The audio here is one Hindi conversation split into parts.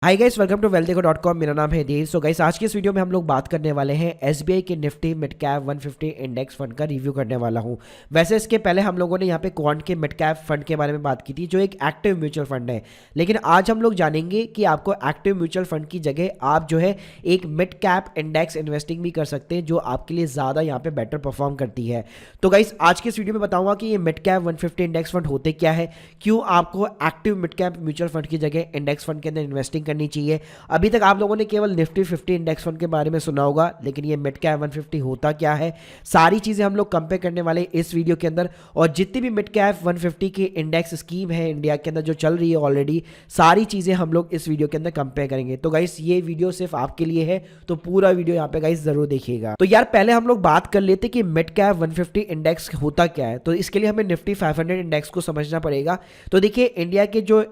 Hi guys, welcome to wealthdeko.com। मेरा नाम है देव। सो गाइस, आज के इस वीडियो में हम लोग बात करने वाले हैं एसबीआई के Nifty mid cap 150 index fund का रिव्यू करने वाला हूं। वैसे इसके पहले हम लोगों ने यहाँ पे क्वांट के मिड कैप फंड के बारे में बात की थी, जो एक एक्टिव म्यूचुअल फंड है। लेकिन आज हम लोग जानेंगे कि आपको एक्टिव म्यूचुअल फंड की जगह आप जो है एक मिड कैप इंडेक्स इन्वेस्टिंग भी कर सकते हैं, जो आपके लिए ज़्यादा यहाँ पे बेटर परफॉर्म करती है। तो गाइस, आज के इस वीडियो में बताऊंगा कि ये मिड कैप 150 इंडेक्स फंड होते क्या है, क्यों आपको active mid cap mutual fund की जगह इंडेक्स फंड के अंदर इन्वेस्टिंग करनी चाहिए। अभी तक आप लोगों ने केवल निफ्टी 50 इंडेक्स फंड के बारे में सुना होगा, लेकिन ये मिड कैप 150 होता क्या है, सारी चीजें हम लोग कंपेयर करने वाले इस वीडियो के अंदर। और जितनी भी मिड कैप 150 की इंडेक्स स्कीम है इंडिया के अंदर जो चल रही है ऑलरेडी, सारी चीजें हम लोग इस वीडियो के अंदर कंपेयर करेंगे। तो गाइस, ये वीडियो सिर्फ आपके लिए है, तो पूरा वीडियो यहाँ पे गाइस जरूर देखिएगा। तो यार, पहले हम लोग बात कर लेते कि मिड कैप 150 इंडेक्स होता क्या है। तो इसके लिए हमें निफ्टी 500 इंडेक्स को समझना पड़ेगा। तो देखिए, इंडिया के जो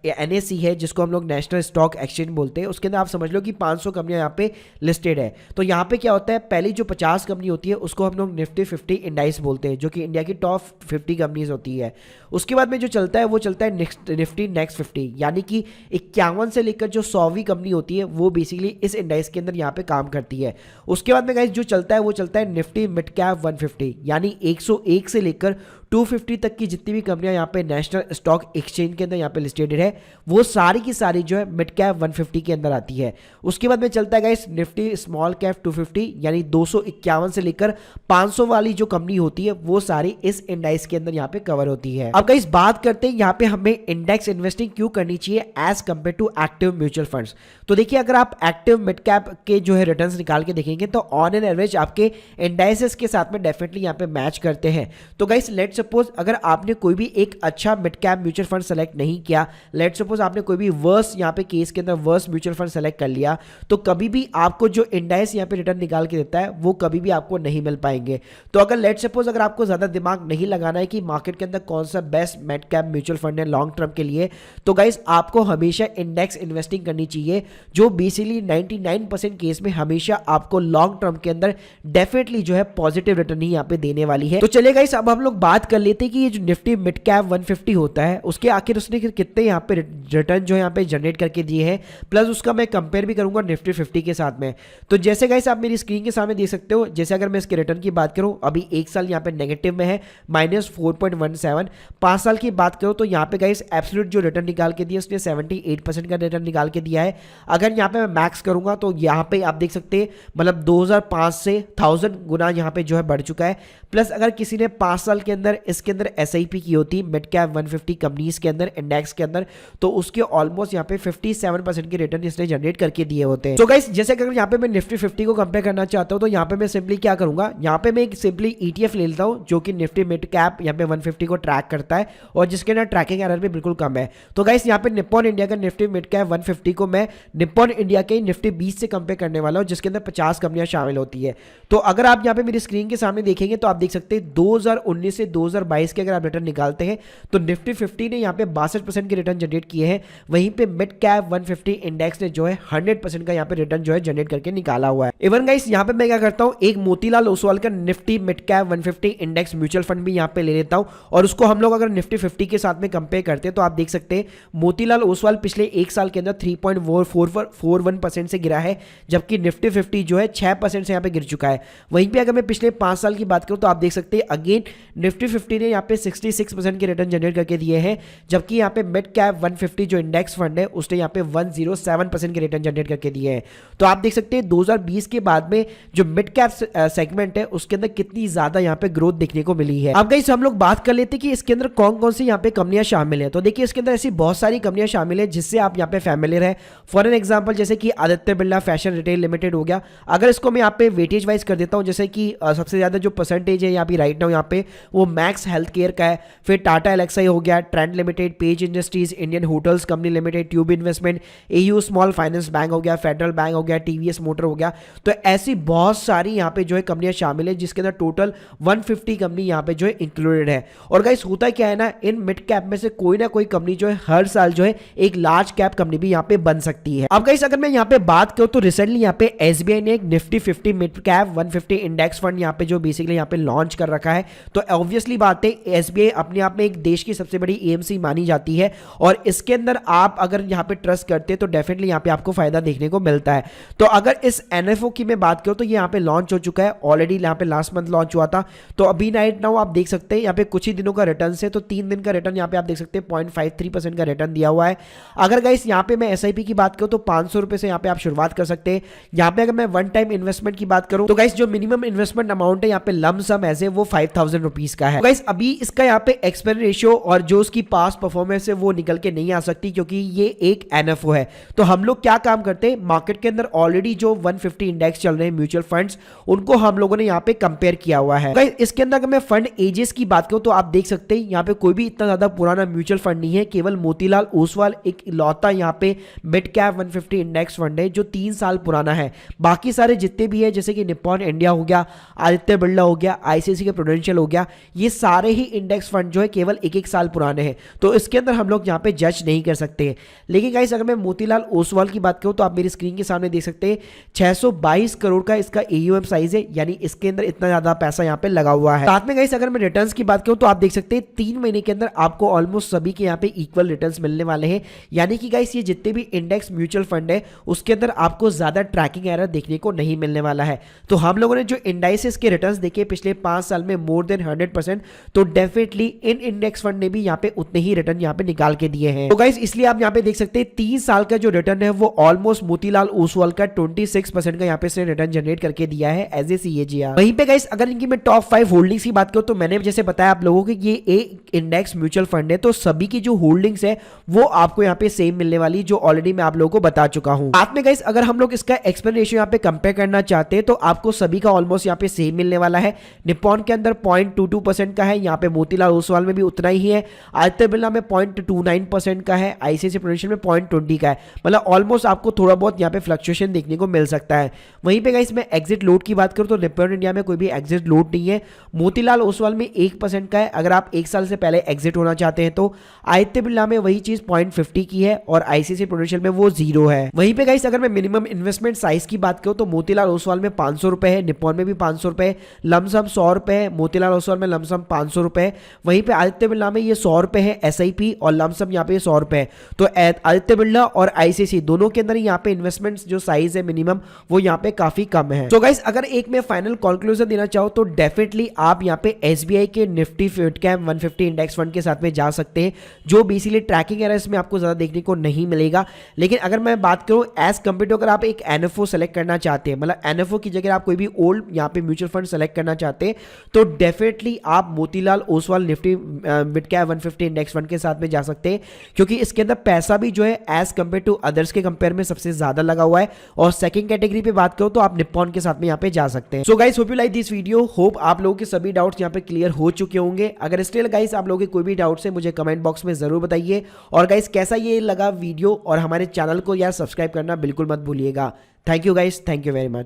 एनएसई है, जिसको हम लोग नेशनल स्टॉक एक्सचेंज बोलते हैं, उसके अंदर आप समझ लो कि 500 कंपनियां यहाँ पे लिस्टेड है। तो यहाँ पे क्या होता है, पहली जो 50 कंपनी होती है उसको हम लोग निफ्टी 50 इंडेक्स बोलते हैं, जो कि इंडिया की टॉप 50 कंपनीज होती है। उसके बाद में जो चलता है वो चलता है निफ्टी नेक्स्ट 50, यानी कि 51 से लेकर जो 100वीं कंपनी होती है वो बेसिकली इस इंडेक्स के अंदर यहाँ पे काम करती है। उसके बाद में गाइस जो चलता है वो चलता है निफ्टी मिड कैप 150, यानी 101 से लेकर 250 तक की जितनी भी कंपनियां यहाँ पे नेशनल स्टॉक एक्सचेंज के अंदर यहाँ पे लिस्टेड है, वो सारी की सारी जो है मिड कैप 150 के अंदर आती है। उसके बाद में चलता है गाइस निफ्टी स्मॉल कैप 250, यानी 251 से लेकर 500 वाली जो कंपनी होती है वो सारी इस इंडेक्स के अंदर यहाँ पे कवर होती है। अब गाइस बात करते हैं यहाँ पे हमें इंडेक्स इन्वेस्टिंग क्यों करनी चाहिए as compared to active mutual funds. तो देखिए, अगर आप एक्टिव मिड कैप के जो है रिटर्न्स निकाल के देखेंगे तो ऑन एन एवरेज आपके इंडाइसेस के साथ में डेफिनेटली यहाँ पे मैच करते हैं। तो गाइस, लेट्स सपोज अगर आपने कोई भी एक अच्छा mid cap mutual fund select नहीं किया, लेट्स सपोज आपने कोई भी वर्स यहाँ पे केस के अंदर वर्स म्यूचुअल फंड सेलेक्ट कर लिया, तो कभी भी आपको जो इंडाइस यहाँ पे रिटर्न निकाल के देता है वो कभी भी आपको नहीं मिल पाएंगे। तो अगर लेट्स सपोज अगर आपको ज्यादा दिमाग नहीं लगाना है कि मार्केट के अंदर कौन सा best mid cap mutual fund है लॉन्ग टर्म के लिए, तो गाइस आपको हमेशा इंडेक्स इन्वेस्टिंग करनी चाहिए, जो बेसिकली 99% केस में हमेशा आपको लॉन्ग टर्म के अंदर डेफिनेटली जो है पॉजिटिव रिटर्न ही यहाँ पे देने वाली है। तो चलिए गाइस, अब हम लोग बात कर लेते हैं कि ये जो निफ्टी मिड कैप 150 होता है उसके आखिर उसने कितने यहाँ पे रिटर्न जो है यहाँ पे जनरेट करके दिए हैं, प्लस उसका मैं कंपेयर भी करूंगा निफ्टी 50 के साथ में। तो जैसे गाइस आप मेरी स्क्रीन के सामने देख सकते हो, जैसे अगर मैं इसके रिटर्न की बात करूं, अभी एक साल यहाँ पे नेगेटिव में है -4.17। 5 साल की बात करूं तो यहाँ पे गाइस एब्सोल्यूट जो रिटर्न निकाल के दिया उसने 78% का रिटर्न निकाल के दिया है। अगर यहाँ पे मैं मैक्स करूंगा तो यहाँ पे आप देख सकते हैं, मतलब 2005 से 1000 गुना यहाँ पे जो है बढ़ चुका है। प्लस अगर किसी ने 5 साल के अंदर इसके अंदर एसआईपी की होती मिड कैप 150 कंपनीज के अंदर इंडेक्स के अंदर, तो उसके ऑलमोस्ट यहाँ पे 57% के रिटर्न इसने जनरेट करके दिए होते हैं। तो गाइस, जैसे अगर यहाँ पे मैं निफ्टी 50 को कंपेयर करना चाहता हूँ तो यहाँ पे मैं सिंपली क्या करूंगा, यहाँ पे मैं एक सिंपली ईटीएफ ले लेता हूँ जो कि निफ्टी मिड कैप यहाँ पे 150 को ट्रैक करता है और जिसके अंदर ट्रैकिंग एरर भी बिल्कुल कम है। तो गाइस, यहाँ पे निप्पॉन इंडिया का निफ्टी मिड कैप 150 को मैं निप्पॉन इंडिया के निफ्टी 20 से कंपेयर करने वाला हूँ, जिसके अंदर 50 कंपनियां शामिल होती है। तो अगर आप यहाँ पे मेरी स्क्रीन के सामने देखेंगे तो आप देख सकते हैं 2019 से 2022 के अगर आप रिटर्न निकालते हैं तो निफ्टी 50 ने यहाँ पे 62% के रिटर्न जनरेट किए हैं, वहीं पे मिड कैप 150 इंडेक्स ने जो है 100% का यहाँ पे रिटर्न जो है जनरेट करके निकाला हुआ है। इवन गाइस, यहाँ पे मैं क्या करता हूँ, एक मोतीलाल ओसवाल का Nifty mid cap 150 index mutual fund भी यहाँ पे ले लेता हूँ और उसको हम लोग अगर निफ्टी 50 के साथ में कंपेयर करते हैं तो आप देख सकते हैं मोतीलाल ओसवाल पिछले एक साल के अंदर 3.41% से गिरा है, जबकि निफ्टी 50 जो है 6% से यहाँ पे गिर चुका है। वहीं पे अगर मैं पिछले 5 साल की बात करूं तो आप देख सकते हैं अगेन निफ्टी 50 ने यहाँ पे 66% के रिटर्न जनरेट करके दिए हैं, जबकि यहाँ पे मिड कैप 150 जो इंडेक्स फंड है उसने यहाँ पे 107% के रिटर्न जनरेट करके दिए हैं। तो आप देख सकते हैं 2020 के बाद में जो मिड कैप सेगमेंट है उसके अंदर कितनी ज्यादा यहाँ पे ग्रोथ देखने को मिली है। अब गाइस, हम लोग बात कर लेते हैं कि इसके अंदर कौन कौन सी यहाँ पे कंपनियां शामिल है। तो देखिए, इसके अंदर ऐसी बहुत सारी कंपनियां शामिल है जिससे आप यहाँ पे फैमिलियर है। फॉर एन एग्जाम्पल, जैसे कि Aditya Birla fashion retail limited हो गया। अगर इसको मैं यहाँ पे वेटेज वाइज कर देता हूँ, जैसे कि सबसे ज्यादा जो परसेंटेज है यहाँ पे राइट नाउ यहाँ पे वो मैक्स हेल्थ केयर का है, फिर टाटा एलेक्साई हो गया, trend limited, page industries, Indian hotels company limited, tube investment, AU small finance bank हो गया, फेडरल बैंक हो गया, टीवीएस मोटर हो गया। तो ऐसी बहुत सारी यहाँ पे जो है कंपनियां शामिल है, जिसके अंदर टोटल 150 कंपनी यहाँ पे जो है इंक्लूडेड है। और गाइस, होता क्या है ना, इन मिड कैप में से कोई ना कोई कंपनी जो है हर साल जो है एक लार्ज कैप कंपनी भी यहाँ पे बन सकती है। अब गाइस, अगर मैं यहाँ पे बात करूँ तो रिसेंटली यहाँ पे एसबीआई ने एक Nifty 50 mid cap 150 index fund यहाँ पे जो बेसिकली यहाँ पे लॉन्च कर रखा है। तो ऑब्वियसली ऑब्वियसली बात है एसबीआई अपने आप में एक देश की सबसे बड़ी एएमसी मानी जाती है और इसके अंदर आप अगर यहाँ पे ट्रस्ट करते हैं तो डेफिनेटली यहाँ पे आपको फायदा देखने को मिलता है। तो अगर इस एनएफओ की मैं बात करूँ तो ये यहाँ पे लॉन्च हो चुका है ऑलरेडी, यहाँ पे लास्ट मंथ लॉन्च हुआ था। तो अभी नाइट नाउ आप देख सकते हैं यहाँ पे कुछ ही दिनों का रिटर्न है, तो 3 दिन का रिटर्न यहाँ पे आप देख सकते हैं 0.53% का रिटर्न दिया हुआ है। अगर गाइस यहाँ पे मैं एसआईपी की बात करूँ तो 500 रुपए से यहाँ पे आप शुरुआत कर सकते हैं। यहाँ पे अगर मैं वन टाइम इन्वेस्टमेंट की बात करूँ तो गाइस जो मिनिमम इन्वेस्टमेंट अमाउंट है यहाँ पे लम सम ऐसे वो 5000 रुपीज का है। गाइस अभी इसका यहाँ पे एक्सपायरी रेशियो और जो उसकी पास परफॉर्मेंस है वो निकल के नहीं आ सकती क्योंकि ये एक एनएफओ है। तो हम लोग क्या काम करते हैं, मार्केट के अंदर ऑलरेडी जो 150 इंडेक्स चल रहे हैं म्यूचुअल फंड्स, उनको हम लोगों ने यहाँ पे कंपेयर किया हुआ है। गाइस इसके अंदर अगर मैं फंड एजेस की बात करूं तो आप देख सकते हैं यहाँ पे कोई भी इतना ज्यादा पुराना म्यूचुअल फंड नहीं है, केवल मोतीलाल ओसवाल एक इकलौता यहाँ पे मिड कैप 150 इंडेक्स फंड है जो 3 साल पुराना है। बाकी सारे जितने भी है जैसे कि निप्पॉन इंडिया हो गया, आदित्य बिरला हो गया, आईसीआईसीआई के प्रूडेंशियल हो गया, ये सारे ही इंडेक्स फंड जो है केवल एक साल पुराने हैं। तो इसके अंदर हम लोग यहाँ पे जज नहीं कर सकते। लेकिन गाइस अगर मैं मोतीलाल ओसवाल की बात करूं तो आप मेरी स्क्रीन के सामने देख सकते हैं 622 करोड़ का इसका एयूएम साइज है, यानी इसके अंदर इतना ज्यादा पैसा यहाँ पे लगा हुआ है। साथ में गाइस अगर मैं रिटर्न्स की बात करूं तो आप देख सकते हैं 3 महीने के अंदर आपको ऑलमोस्ट सभी के यहाँ पे इक्वल रिटर्न्स मिलने वाले हैं। यानी कि गाइस ये जितने भी इंडेक्स म्यूचुअल फंड है उसके अंदर आपको ज्यादा ट्रैकिंग एरर देखने को नहीं मिलने वाला है। तो हम लोगों ने जो इंडाइसेस के रिटर्न्स देखे पिछले 5 साल में मोर देन 100%, तो डेफिनेटली इन इंडेक्स फंड ने भी यहाँ पे उतने ही रिटर्न यहाँ पे निकाल के दिए हैं। तो गाइस इसलिए आप यहाँ पे देख सकते हैं 3 साल का जो रिटर्न है वो ऑलमोस्ट मोतीलाल ओसवाल का 26% का यहाँ पे इसने रिटर्न जनरेट करके दिया है एज ए सीएजीआर। वहीं पे गाइस अगर इनकी मैं टॉप 5 होल्डिंग्स की बात करूं तो मैंने जैसे बताया आप लोगों को ये एक इंडेक्स म्यूचुअल फंड है, तो सभी की जो होल्डिंग्स है वो आपको यहाँ पे सेम मिलने वाली जो ऑलरेडी मैं आप लोगों को बता चुका हूं। साथ में गाइस अगर हम लोग इसका एक्सपेंस रेशियो यहाँ पे कंपेयर करना चाहते हैं तो आपको सभी का ऑलमोस्ट यहाँ पे सेम मिलने वाला है। निप्पॉन के अंदर 0.22% का है, यहाँ पे मोतीलाल ओसवाल में भी उतना ही है, आदित्य बिरला में 0.29% का है, आईसीआईसीआई प्रूडेंशियल में 0.20 का है। मतलब ऑलमोस्ट आपको थोड़ा बहुत यहाँ पे फ्लक्चुएशन देखने को मिल सकता है। वहीं पे गाइस मैं एग्जिट लोड की बात करूं तो निप्पॉन इंडिया में कोई भी एग्जिट लोड नहीं है, मोतीलाल ओसवाल में 1% का है अगर आप 1 साल से पहले एग्जिट होना चाहते हैं तो, आदित्य बिरला में वही चीज 0.50 की है और आईसीआईसीआई प्रूडेंशियल में वो 0 है। वहीं पे गाइस अगर मैं मिनिमम इन्वेस्टमेंट साइज की बात करूं तो मोतीलाल ओसवाल में 500 रुपए है, निप्पॉन में भी 500 रुपए, लमसम 100 रुपए है, मोतीलाल ओसवाल में लमसम 500 रुपए, वहीं पे आदित्य बिरला में ये 100 रुपए है एसआईपी और लमसम यहाँ पे 100 रुपए है। तो आदित्य बिरला और आईसीआईसीआई दोनों के अंदर यहाँ पे इन्वेस्टमेंट जो साइज है मिनिमम वो यहाँ पे काफी कम है। तो गाइस अगर एक मैं फाइनल कंक्लूजन देना चाहूँ तो डेफिनेटली आप यहाँ पे एसबीआई के Nifty mid cap 150 index fund के साथ में जा सकते हैं, जो बेसिकली ट्रैकिंग एरर इसमें आपको ज्यादा देखने को नहीं मिलेगा। लेकिन अगर मैं बात करूँ एज कम्पेयर टू अगर आप एक एनएफओ सेलेक्ट करना चाहते हैं, मतलब एनएफओ की जगह आप कोई भी ओल्ड यहाँ पे म्यूचुअल फंड सेलेक्ट करना चाहते हैं तो डेफिनेटली आप Motilal Oswal Nifty mid cap 150 index fund के साथ में जा सकते हैं, क्योंकि इसके अंदर पैसा भी जो है एज कम्पेयर टू अदर्स के कंपेयर में सबसे ज्यादा लगा हुआ है। और सेकंड कैटेगरी पे बात करो तो आप निप्पॉन के साथ में यहाँ पे जा सकते हैं। So guys hope you like this video, hope आप लोगों के सभी डाउट्स यहाँ पे क्लियर हो चुके होंगे। अगर स्टिल गाइस आप लोगों के कोई भी डाउट्स है मुझे कमेंट बॉक्स में जरूर बताइए, और गाइस कैसा ये लगा वीडियो, और हमारे चैनल को यार सब्सक्राइब करना बिल्कुल मत भूलिएगा। Thank you guys, thank you very much.